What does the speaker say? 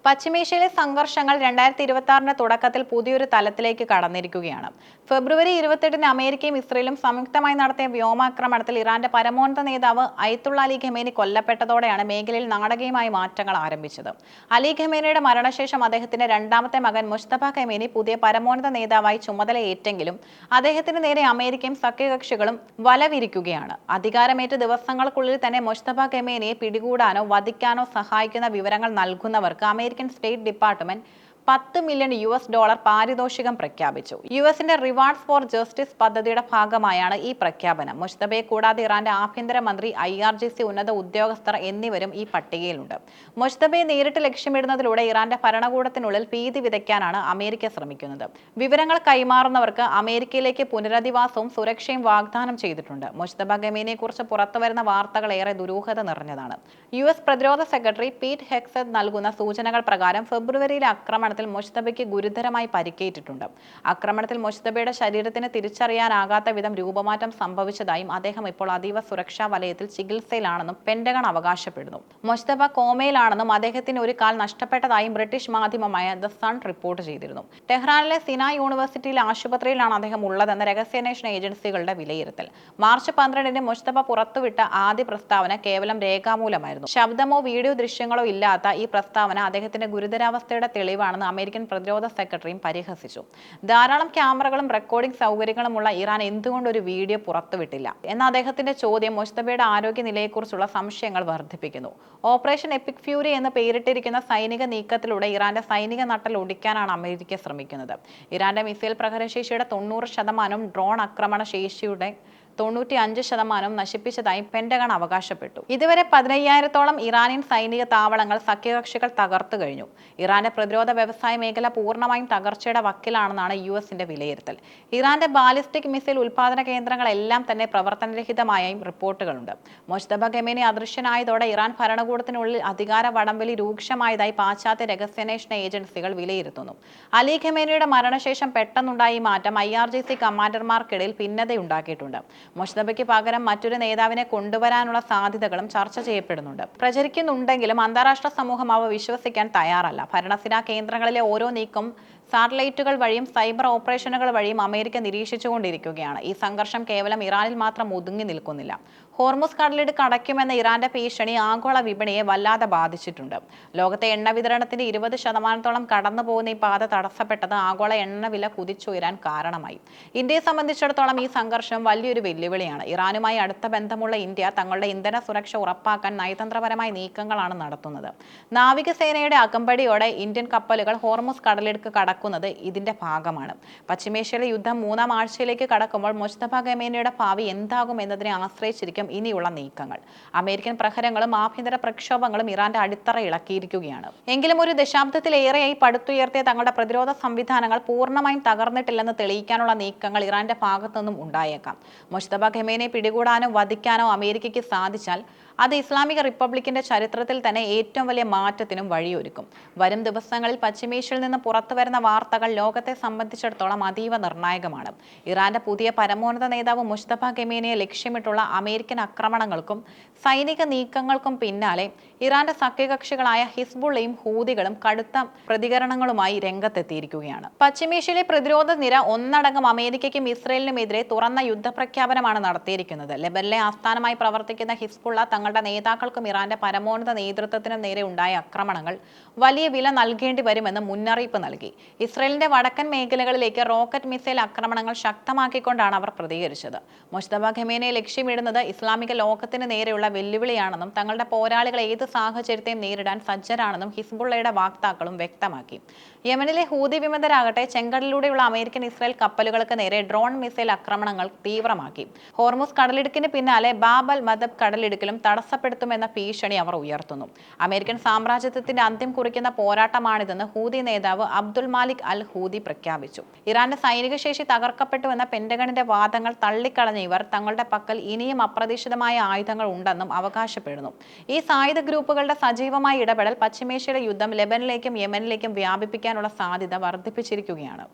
പശ്ചിമേഷ്യയിലെ സംഘർഷങ്ങൾ 2026 തുടക്കത്തിൽ പുതിയൊരു തലത്തിലേക്ക് കടന്നിരിക്കുകയാണ്. ഫെബ്രുവരി 28-ന് അമേരിക്കയും ഇസ്രയേലും സംയുക്തമായി നടത്തിയ വ്യോമാക്രമണത്തിൽ ഇറാന്റെ പരമോന്നത നേതാവ് അയത്തുള്ള അലി ഖമേനി കൊല്ലപ്പെട്ടതോടെയാണ് മേഖലയിൽ നാടകീയമായ മാറ്റങ്ങൾ ആരംഭിച്ചത്. അലി ഖമേനിയുടെ മരണശേഷം അദ്ദേഹത്തിന്റെ രണ്ടാമത്തെ മകൻ മുജ്തബ ഖമേനി പുതിയ പരമോന്നത നേതാവായി ചുമതലയേറ്റെങ്കിലും അദ്ദേഹത്തിന് നേരെ അമേരിക്കയും സഖ്യകക്ഷികളും വലവിരിക്കുകയാണ്. അധികാരമേറ്റ ദിവസങ്ങൾക്കുള്ളിൽ തന്നെ മുജ്തബ ഖമേനിയെ പിടികൂടാനോ വധിക്കാനോ സഹായിക്കുന്ന വിവരങ്ങൾ നൽകുന്നവർക്ക് അമേരിക്കൻ സ്റ്റേറ്റ് ഡിപ്പാർട്ട്മെന്റ് $10 മില്യൺ പാരിതോഷികം പ്രഖ്യാപിച്ചു. യുഎസിന്റെ റിവാർഡ്സ് ഫോർ ജസ്റ്റിസ് പദ്ധതിയുടെ ഭാഗമായാണ് ഈ പ്രഖ്യാപനം. മുജ്തബയെ കൂടാതെ ഇറാന്റെ ആഭ്യന്തരമന്ത്രി, IRGC ഉന്നത ഉദ്യോഗസ്ഥർ എന്നിവരും ഈ പട്ടികയിലുണ്ട്. മുജ്തബയെ നേരിട്ട് ലക്ഷ്യമിടുന്നതിലൂടെ ഇറാന്റെ ഭരണകൂടത്തിനുള്ളിൽ ഭീതി വിതയ്ക്കാനാണ് അമേരിക്ക ശ്രമിക്കുന്നത്. വിവരങ്ങൾ കൈമാറുന്നവർക്ക് അമേരിക്കയിലേക്ക് പുനരധിവാസവും സുരക്ഷയും വാഗ്ദാനം ചെയ്തിട്ടുണ്ട്. മുജ്തബ ഖമേനിയെക്കുറിച്ച് പുറത്തുവരുന്ന വാർത്തകൾ ഏറെ ദുരൂഹത നിറഞ്ഞതാണ്. US പ്രതിരോധ സെക്രട്ടറി പീറ്റ് ഹെഗ്സെത്ത് നൽകുന്ന സൂചനകൾ പ്രകാരം ഫെബ്രുവരിയിലെ ആക്രമണത്തിൽ മുജ്തബയ്ക്ക് ഗുരുതരമായി പരിക്കേറ്റിട്ടുണ്ട്. ആക്രമണത്തിൽ മുജ്തബയുടെ ശരീരത്തിന് തിരിച്ചറിയാനാകാത്ത വിധം രൂപമാറ്റം സംഭവിച്ചതായും അദ്ദേഹം ഇപ്പോൾ അതീവ സുരക്ഷാ വലയത്തിൽ ചികിത്സയിലാണെന്നും പെന്റഗൺ അവകാശപ്പെടുന്നു. മുജ്തബ കോമയിലാണെന്നും അദ്ദേഹത്തിന് ഒരു കാൽ നഷ്ടപ്പെട്ടതായും ബ്രിട്ടീഷ് മാധ്യമമായ ദ സൺ റിപ്പോർട്ട് ചെയ്തിരുന്നു. ടെഹ്റാനിലെ സിനായ് യൂണിവേഴ്സിറ്റിയിലെ ആശുപത്രിയിലാണ് അദ്ദേഹം ഉള്ളതെന്ന് രഹസ്യാന്വേഷണ ഏജൻസികളുടെ വിലയിരുത്തൽ. മാർച്ച് 12-ന് മുജ്തബ പുറത്തുവിട്ട ആദ്യ പ്രസ്താവന കേവലം രേഖാമൂലമായിരുന്നു. ശബ്ദമോ വീഡിയോ ദൃശ്യങ്ങളോ ഇല്ലാത്ത ഈ പ്രസ്താവന അദ്ദേഹത്തിന്റെ ഗുരുതരാവസ്ഥയുടെ തെളിവാണെന്ന് അമേരിക്കൻ പ്രതിരോധ സെക്രട്ടറിയും പരിഹസിച്ചു. ധാരാളം ക്യാമറകളും റെക്കോർഡിംഗ് സൗകര്യങ്ങളുമുള്ള ഇറാൻ എന്തുകൊണ്ട് ഒരു വീഡിയോ പുറത്തുവിട്ടില്ല എന്ന അദ്ദേഹത്തിന്റെ ചോദ്യം മുജ്തബയുടെ ആരോഗ്യനിലയെക്കുറിച്ചുള്ള സംശയങ്ങൾ വർദ്ധിപ്പിക്കുന്നു. ഓപ്പറേഷൻ എപ്പിക് ഫ്യൂരി എന്ന് പേരിട്ടിരിക്കുന്ന സൈനിക നീക്കത്തിലൂടെ ഇറാന്റെ സൈനിക നട്ടൽ ഒടിക്കാനാണ് അമേരിക്ക ശ്രമിക്കുന്നത്. ഇറാന്റെ മിസൈൽ പ്രഹരശേഷിയുടെ 90% ഡ്രോൺ ആക്രമണ ശേഷിയുടെ 95% നശിപ്പിച്ചതായി പെന്റഗൺ അവകാശപ്പെട്ടു. ഇതുവരെ 15,000-ഓളം ഇറാനിയൻ സൈനിക താവളങ്ങൾ സഖ്യകക്ഷികൾ തകർത്തു കഴിഞ്ഞു. ഇറാന്റെ പ്രതിരോധ വ്യവസായ മേഖല പൂർണ്ണമായും തകർച്ചയുടെ വക്കിലാണെന്നാണ് യുഎസിന്റെ വിലയിരുത്തൽ. ഇറാന്റെ ബാലിസ്റ്റിക് മിസൈൽ ഉൽപാദന കേന്ദ്രങ്ങളെല്ലാം തന്നെ പ്രവർത്തനരഹിതമായും റിപ്പോർട്ടുകളുണ്ട്. മുജ്തബ ഖമേനി അദൃശ്യനായതോടെ ഇറാൻ ഭരണകൂടത്തിനുള്ളിൽ അധികാര വടംവലി രൂക്ഷമായതായി പാശ്ചാത്യ രഹസ്യാന്വേഷണ ഏജൻസികൾ വിലയിരുത്തുന്നു. അലി ഖമേനിയുടെ മരണശേഷം പെട്ടെന്നുണ്ടായ ഈ മാറ്റം IRGC കമാൻഡർമാർക്കിടയിൽ ഭിന്നതയുണ്ടാക്കിയിട്ടുണ്ട്. മുജ്തബയ്ക്ക് പകരം മറ്റൊരു നേതാവിനെ കൊണ്ടുവരാനുള്ള സാധ്യതകളും ചർച്ച ചെയ്യപ്പെടുന്നുണ്ട്. പ്രചരിക്കുന്നുണ്ടെങ്കിലും അന്താരാഷ്ട്ര സമൂഹം അവ വിശ്വസിക്കാൻ തയ്യാറല്ല. ഭരണസിരാ കേന്ദ്രങ്ങളിലെ ഓരോ നീക്കം സാറ്റലൈറ്റുകൾ വഴിയും സൈബർ ഓപ്പറേഷനുകൾ വഴിയും അമേരിക്ക നിരീക്ഷിച്ചുകൊണ്ടിരിക്കുകയാണ്. ഈ സംഘർഷം കേവലം ഇറാനിൽ മാത്രം ഒതുങ്ങി നിൽക്കുന്നില്ല. ഹോർമുസ് കടലിടുക്ക് അടയ്ക്കുമെന്ന ഇറാന്റെ ഭീഷണി ആഗോള വിപണിയെ വല്ലാതെ ബാധിച്ചിട്ടുണ്ട്. ലോകത്തെ എണ്ണ വിതരണത്തിന്റെ 20% കടന്നു പോകുന്ന ഈ പാത തടസ്സപ്പെട്ടത് ആഗോള എണ്ണവില കുതിച്ചുയരാൻ കാരണമായി. ഇന്ത്യയെ സംബന്ധിച്ചിടത്തോളം ഈ സംഘർഷം വലിയൊരു വെല്ലുവിളിയാണ്. ഇറാനുമായി അടുത്ത ബന്ധമുള്ള ഇന്ത്യ തങ്ങളുടെ ഇന്ധന സുരക്ഷ ഉറപ്പാക്കാൻ നയതന്ത്രപരമായ നീക്കങ്ങളാണ് നടത്തുന്നത്. നാവികസേനയുടെ അകമ്പടിയോടെ ഇന്ത്യൻ കപ്പലുകൾ ഹോർമുസ് കടലിടുക്ക് കടക്കുന്നത് ഇതിന്റെ ഭാഗമാണ്. പശ്ചിമേഷ്യയിലെ യുദ്ധം 3-ാം ആഴ്ചയിലേക്ക് കടക്കുമ്പോൾ മുജ്തബ ഖമേനിയുടെ ഭാവി എന്താകും എന്നതിനെ ആശ്രയിച്ചിരിക്കും ഇനിയുള്ള നീക്കങ്ങൾ. അമേരിക്കൻ പ്രഹരങ്ങളും ആഭ്യന്തര പ്രക്ഷോഭങ്ങളും ഇറാന്റെ അടിത്തറ ഇളക്കിയിരിക്കുകയാണ്. എങ്കിലും ഒരു ദശാബ്ദത്തിലേറെയായി പടുത്തുയർത്തിയ തങ്ങളുടെ പ്രതിരോധ സംവിധാനങ്ങൾ പൂർണ്ണമായും തകർന്നിട്ടില്ലെന്ന് തെളിയിക്കാനുള്ള നീക്കങ്ങൾ ഇറാന്റെ ഭാഗത്തു നിന്നും ഉണ്ടായേക്കാം. മുജ്തബ ഖമേനിയെ പിടികൂടാനോ വധിക്കാനോ അമേരിക്കയ്ക്ക് സാധിച്ചാൽ അത് ഇസ്ലാമിക റിപ്പബ്ലിക്കിന്റെ ചരിത്രത്തിൽ തന്നെ ഏറ്റവും വലിയ മാറ്റത്തിനും വഴിയൊരുക്കും. വരും ദിവസങ്ങളിൽ പശ്ചിമേഷ്യയിൽ നിന്ന് പുറത്തുവരുന്ന വാർത്തകൾ ലോകത്തെ സംബന്ധിച്ചിടത്തോളം അതീവ നിർണായകമാണ്. ഇറാന്റെ പുതിയ പരമോന്നത നേതാവ് മുജ്തബ ഖമേനിയെ ലക്ഷ്യമിട്ടുള്ള അമേരിക്കൻ ആക്രമണങ്ങൾക്കും സൈനിക നീക്കങ്ങൾക്കും പിന്നാലെ ഇറാന്റെ സഖ്യകക്ഷികളായ ഹിസ്ബുള്ളയും ഹൂതികളും കടുത്ത പ്രതികരണങ്ങളുമായി രംഗത്തെത്തിയിരിക്കുകയാണ്. പശ്ചിമേഷ്യയിലെ പ്രതിരോധ നിര ഒന്നടങ്കം അമേരിക്കയ്ക്കും ഇസ്രയേലിനുമെതിരെ തുറന്ന യുദ്ധപ്രഖ്യാപനമാണ് നടത്തിയിരിക്കുന്നത്. ലെബനിലെ ആസ്ഥാനമായി പ്രവർത്തിക്കുന്ന ഹിസ്ബുള്ള തങ്ങളുടെ നേതാക്കൾക്കും ഇറാന്റെ പരമോന്നത നേതൃത്വത്തിനും നേരെ ഉണ്ടായ ആക്രമണങ്ങൾ വലിയ വില നൽകേണ്ടി വരുമെന്ന് മുന്നറിയിപ്പ് നൽകി. ഇസ്രയേലിന്റെ വടക്കൻ മേഖലകളിലേക്ക് റോക്കറ്റ് മിസൈൽ ആക്രമണങ്ങൾ ശക്തമാക്കിക്കൊണ്ടാണ് അവർ പ്രതികരിച്ചത്. മുജ്തബ ഖമേനിയെ ലക്ഷ്യമിടുന്നത് ഇസ്ലാമിക ലോകത്തിന് നേരെയുള്ള വെല്ലുവിളിയാണെന്നും തങ്ങളുടെ പോരാളികൾ ഏത് സാഹചര്യത്തെയും നേരിടാൻ സജ്ജരാണെന്നും ഹിസ്ബുള്ളയുടെ വക്താക്കളും വ്യക്തമാക്കി. യമനിലെ ഹൂതി വിമതരാകട്ടെ ചെങ്കടലിലൂടെയുള്ള അമേരിക്കൻ ഇസ്രായേൽ കപ്പലുകൾക്ക് നേരെ ഡ്രോൺ മിസൈൽ ആക്രമണങ്ങൾ തീവ്രമാക്കി. ഹോർമുസ് കടലിടുക്കിന് പിന്നാലെ ബാബ് അൽ മദബ് കടലിടുക്കിലും തടസ്സപ്പെടുത്തുമെന്ന ഭീഷണി അവർ ഉയർത്തുന്നു. അമേരിക്കൻ സാമ്രാജ്യത്വത്തിന്റെ അന്ത്യം കുറിക്കുന്ന പോരാട്ടമാണിതെന്ന് ഹൂതി നേതാവ് അബ്ദുൽ മാലിക് അൽ ഹൂതി പ്രഖ്യാപിച്ചു. ഇറാന്റെ സൈനിക ശേഷി തകർക്കപ്പെട്ടുവെന്ന പെന്റഗണിന്റെ വാദങ്ങൾ തള്ളിക്കളഞ്ഞ ഇവർ തങ്ങളുടെ പക്കൽ ഇനിയും അപ്രതീക്ഷിതമായ ആയുധങ്ങൾ ഉണ്ടെന്നും അവകാശപ്പെടുന്നു. ഈ സായുധ ഗ്രൂപ്പുകളുടെ സജീവമായ ഇടപെടൽ പശ്ചിമേഷ്യയിലെ യുദ്ധം ലെബനിലേക്കും യമനിലേക്കും വ്യാപിപ്പിക്കാനുള്ള സാധ്യത വർദ്ധിപ്പിച്ചിരിക്കുകയാണ്.